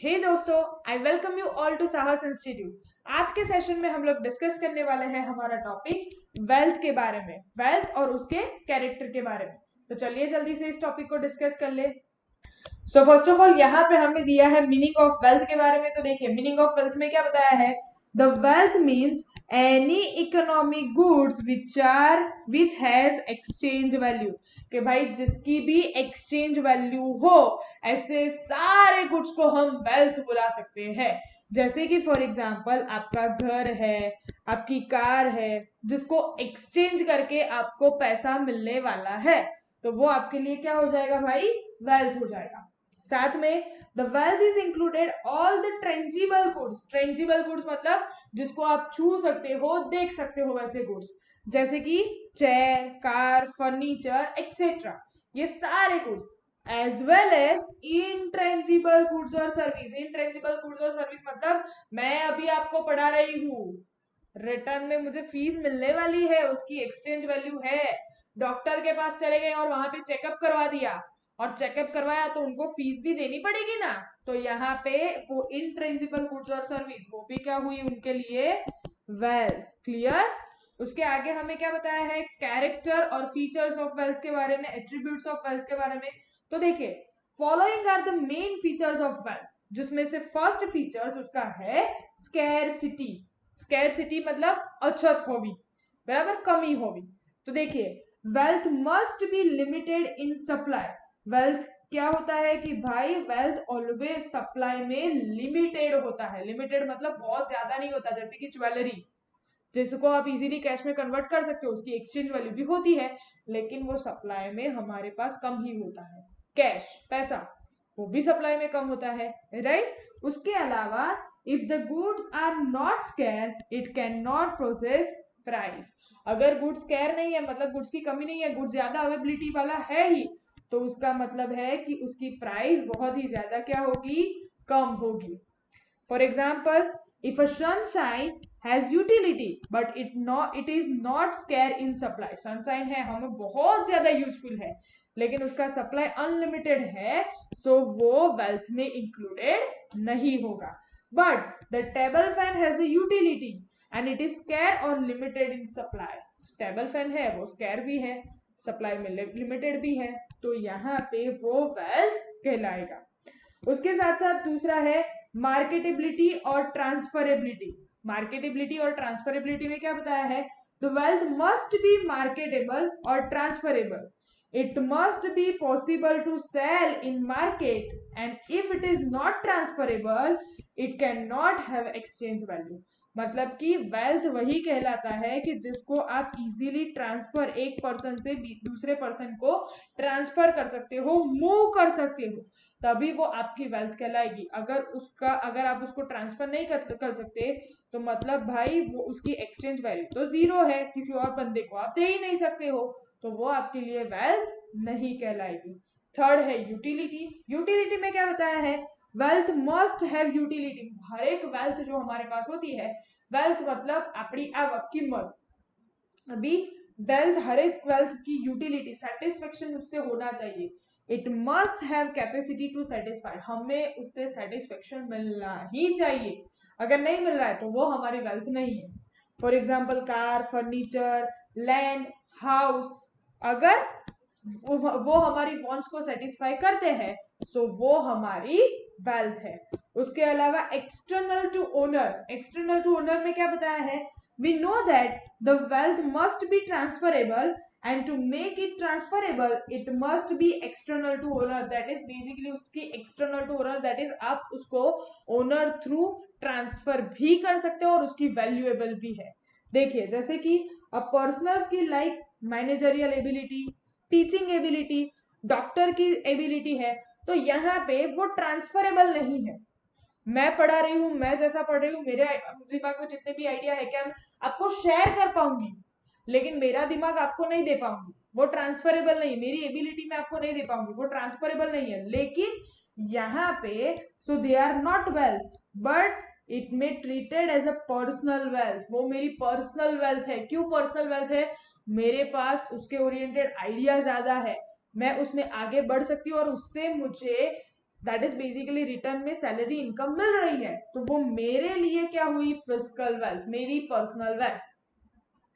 हे दोस्तों, I welcome you all to Sahas institute. आज के सेशन में हम लोग डिस्कस करने वाले हैं हमारा टॉपिक वेल्थ के बारे में, वेल्थ और उसके कैरेक्टर के बारे में। तो चलिए जल्दी से इस टॉपिक को डिस्कस कर ले। सो फर्स्ट ऑफ ऑल यहाँ पे हमें दिया है मीनिंग ऑफ वेल्थ के बारे में। तो देखिए मीनिंग ऑफ वेल्थ में क्या बताया है। The wealth means any economic goods which has exchange value. कि भाई जिसकी भी एक्सचेंज वैल्यू हो, ऐसे सारे गुड्स को हम वेल्थ बुला सकते हैं। जैसे कि फॉर एग्जाम्पल आपका घर है, आपकी कार है, जिसको एक्सचेंज करके आपको पैसा मिलने वाला है, तो वो आपके लिए क्या हो जाएगा भाई, वेल्थ हो जाएगा। साथ में the wealth is included all the tangible goods. Tangible goods मतलब जिसको आप छू सकते हो, देख सकते हो, वैसे गुड्स जैसे कि चेयर, कार, फर्नीचर एक्सेट्रा, ये सारे goods. As well as intangible goods और सर्विस। इनट्रेंजिबल गुड्स और सर्विस मतलब मैं अभी आपको पढ़ा रही हूँ, रिटर्न में मुझे फीस मिलने वाली है, उसकी एक्सचेंज वैल्यू है। डॉक्टर के पास चले गए और वहां पे चेकअप करवा दिया, और चेकअप करवाया तो उनको फीस भी देनी पड़ेगी ना। तो यहाँ पे वो इनट्रेंजिबल गुड्स और सर्विस, वो भी क्या हुई उनके लिए, वेल्थ। क्लियर। उसके आगे हमें क्या बताया है, कैरेक्टर और फीचर्स ऑफ वेल्थ के बारे में, एट्रीब्यूट्स ऑफ वेल्थ के बारे में। तो देखिए following are the main features of wealth, जिसमें से फर्स्ट फीचर्स उसका है स्कैरसिटी। स्कैरसिटी मतलब अछत होवी, बराबर, कमी होवी। तो देखिए wealth must B limited in supply. Wealth क्या होता है कि भाई वेल्थ ऑलवेज सप्लाई में लिमिटेड होता है। लिमिटेड मतलब बहुत ज्यादा नहीं होता। जैसे कि ज्वेलरी, जिसको आप इजीली कैश में कन्वर्ट कर सकते हो, उसकी एक्सचेंज वैल्यू भी होती है, लेकिन वो सप्लाई में हमारे पास कम ही होता है। कैश, पैसा, वो भी सप्लाई में कम होता है, राइट। उसके अलावा if the goods are not scarce it can not process price. अगर गुड्स स्कैर नहीं है, मतलब गुड्स की कमी नहीं है, गुड्स ज्यादा अवेबिलिटी वाला है ही, तो उसका मतलब है कि उसकी प्राइस बहुत ही ज्यादा क्या होगी, कम होगी। For example, if a sunshine has utility but it is not scarce in supply, sunshine है, हमें बहुत ज्यादा यूजफुल है, लेकिन उसका सप्लाई अनलिमिटेड है, सो वो वेल्थ में इंक्लूडेड नहीं होगा। But the table fan has a utility and it is scarce और limited in supply. Table fan है, वो स्केयर भी है, सप्लाई में लिमिटेड भी है, तो यहाँ पे वो वेल्थ कहलाएगा। उसके साथ साथ दूसरा है मार्केटेबिलिटी और ट्रांसफरेबिलिटी। मार्केटेबिलिटी और ट्रांसफरेबिलिटी में क्या बताया है, the wealth must be marketable और transferable. It must be possible to sell in market and if it is not transferable it can not have exchange value. मतलब कि वेल्थ वही कहलाता है कि जिसको आप इजीली ट्रांसफर, एक पर्सन से दूसरे पर्सन को ट्रांसफर कर सकते हो, मूव कर सकते हो, तभी वो आपकी वेल्थ कहलाएगी। अगर आप उसको ट्रांसफर नहीं कर सकते, तो मतलब भाई वो उसकी एक्सचेंज वैल्यू तो जीरो है, किसी और बंदे को आप दे ही नहीं सकते हो, तो वो आपके लिए वेल्थ नहीं कहलाएगी। थर्ड है यूटिलिटी। यूटिलिटी में क्या बताया है, वेल्थ मस्ट हैव यूटिलिटी। हर एक वेल्थ जो हमारे पास होती है, वेल्थ मतलब अपनी आवक, कीमत। अभी वेल्थ, हर एक वेल्थ की यूटिलिटी, सेटिस्फेक्शन उससे होना चाहिए। It must have capacity to satisfy, हमें उससे सेटिस्फेक्शन मिलना ही चाहिए। अगर नहीं मिल रहा है तो वो हमारी वेल्थ नहीं है। For example car, furniture, land, house, अगर वो हमारी वॉन्ट्स को सेटिस्फाई करते हैं, सो वो हमारी वेल्थ है। उसके अलावा external to owner. External to owner में क्या बताया है, we know that the wealth must be transferable and to make it transferable it must be external to owner, that is basically उसकी external to owner, that is आप उसको owner through transfer भी कर सकते हो और उसकी वैल्यूएबल भी है। देखिए जैसे कि a personal skill like managerial ability, teaching ability, doctor की एबिलिटी है, तो यहाँ पे वो ट्रांसफरेबल नहीं है। मैं पढ़ा रही हूँ, मैं जैसा पढ़ रही हूँ, मेरे दिमाग में जितने भी आइडिया है, क्या मैं आपको शेयर कर पाऊंगी, लेकिन मेरा दिमाग आपको नहीं दे पाऊंगी, वो ट्रांसफरेबल नहीं है। मेरी एबिलिटी में आपको नहीं दे पाऊंगी, वो ट्रांसफरेबल नहीं है। लेकिन यहाँ पे so they are not wealth but it may treated as a personal wealth. वो मेरी पर्सनल वेल्थ है। क्यों पर्सनल वेल्थ है, मेरे पास उसके ओरिएंटेड आइडिया ज्यादा है, मैं उसमें आगे बढ़ सकती हूँ और उससे मुझे दैट इज बेसिकली रिटर्न में सैलरी इनकम मिल रही है, तो वो मेरे लिए क्या हुई, फिजिकल वेल्थ, मेरी पर्सनल वेल्थ।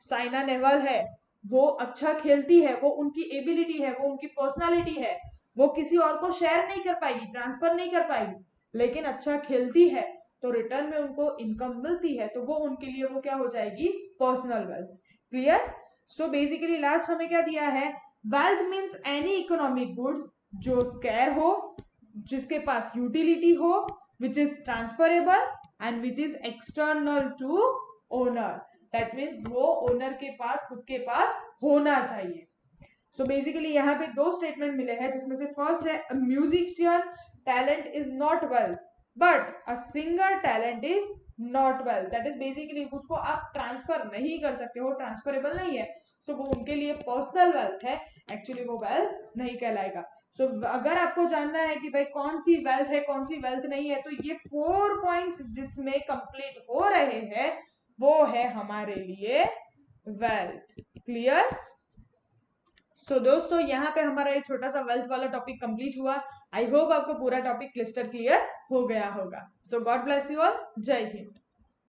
साइना नेहवाल है, वो अच्छा खेलती है, वो उनकी एबिलिटी है, वो उनकी पर्सनालिटी है, वो किसी और को शेयर नहीं कर पाएगी, ट्रांसफर नहीं कर पाएगी, लेकिन अच्छा खेलती है तो रिटर्न में उनको इनकम मिलती है, तो वो उनके लिए वो क्या हो जाएगी, personal wealth. Clear? So basically last हमें क्या दिया है, wealth means any economic goods जो स्केर हो, जिसके पास यूटिलिटी हो, which is transferable and which is external to owner. That means वो ओनर के पास, खुद के पास होना चाहिए। सो बेसिकली यहाँ पे दो स्टेटमेंट मिले हैं, जिसमें से फर्स्ट है musician talent is not wealth but a singer talent is not wealth. That is basically उसको आप ट्रांसफर नहीं कर सकते हो, ट्रांसफरेबल नहीं है, सो वो उनके लिए पर्सनल वेल्थ है, एक्चुअली वो वेल्थ नहीं कहलाएगा। सो अगर आपको जानना है कि भाई कौन सी वेल्थ है कौन सी वेल्थ नहीं है, तो ये 4 पॉइंट्स जिसमें कंप्लीट हो रहे हैं वो है हमारे लिए वेल्थ। क्लियर? सो दोस्तों यहाँ पे हमारा एक छोटा सा वेल्थ वाला टॉपिक कंप्लीट हुआ। आई होप आपको पूरा टॉपिक क्लिस्टर क्लियर हो गया होगा। सो गॉड ब्लेस यू ऑल। जय हिंद।